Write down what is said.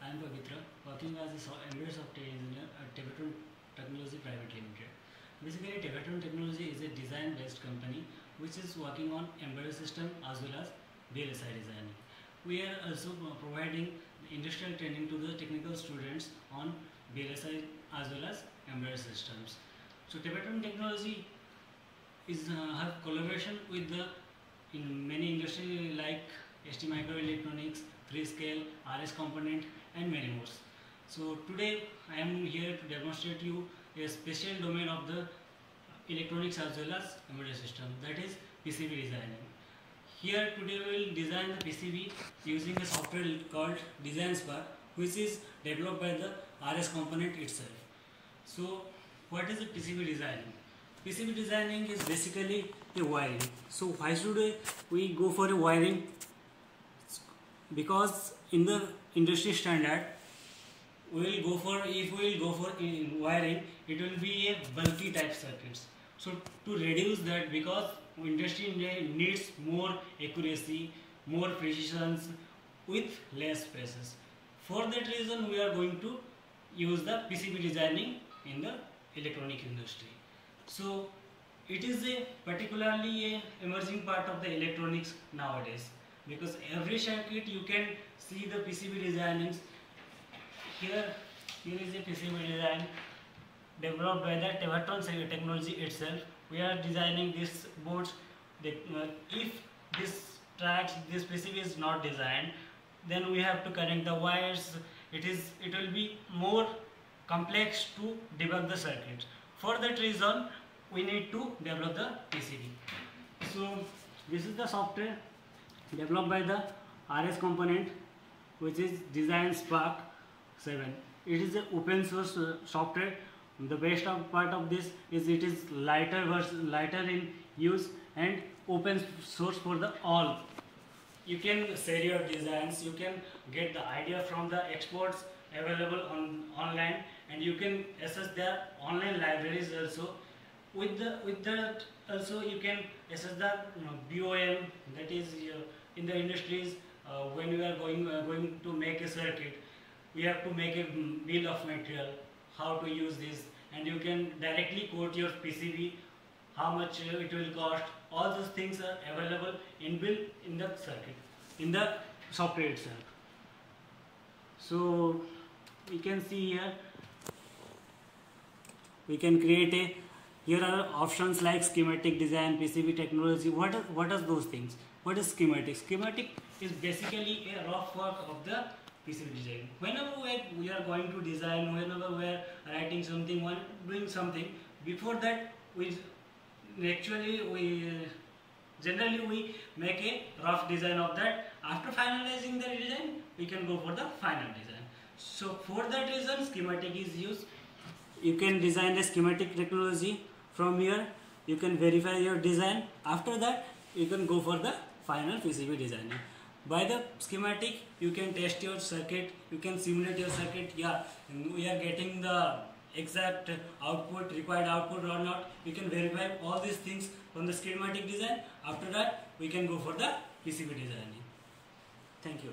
I am Pavitra, working as a embedded software engineer at Tevatron Technology Private Limited. Basically, Tevatron Technology is a design-based company which is working on embedded system as well as VLSI designing. We are also providing industrial training to the technical students on VLSI as well as embedded systems. So Tevatron Technology is have collaboration with the in many industries like ST Microelectronics, Freescale, RS Component and many more. So today I am here to demonstrate you a special domain of the electronics as well as embedded system, that is PCB designing. Here today we will design the PCB using a software called Design Spark, which is developed by the RS Component itself. So what is the PCB designing? PCB designing is basically a wiring. So why should we go for a wiring? Because in the industry standard, if we will go for wiring, it will be a bulky type circuits. So to reduce that, because industry needs more accuracy, more precision with less spaces. For that reason, we are going to use the PCB designing in the electronic industry. So it is a particularly a emerging part of the electronics nowadays, because every circuit you can see the PCB designings. Here is a PCB design developed by the Tevatron Technology itself. We are designing these boards. If this PCB is not designed, then we have to connect the wires. It will be more complex to debug the circuit. For that reason, we need to develop the PCB. So this is the software developed by the RS Component, which is Design Spark 7. It is an open source software. The best part of this is it is lighter in use and open source for the all. You can share your designs, you can get the idea from the experts available online, and you can access their online libraries also. With that also you can access the BOM, that is in the industries. When we are going to make a circuit, we have to make a bill of material, how to use this, and you can directly quote your PCB, how much it will cost. All those things are available inbuilt in the circuit, in the software itself. So we can see here, we can create here are options like schematic design, PCB technology. What are those things? What is schematic? Schematic is basically a rough work of the PCB design. Whenever we are going to design, whenever we are writing something, doing something, before that generally we make a rough design of that. After finalizing the design, we can go for the final design. So for that reason, schematic is used. You can design the schematic technology. From here you can verify your design. After that you can go for the final PCB designing. By the schematic you can test your circuit, you can simulate your circuit. Yeah, we are getting the exact output, required output or not. You can verify all these things from the schematic design. After that we can go for the PCB designing. Thank you.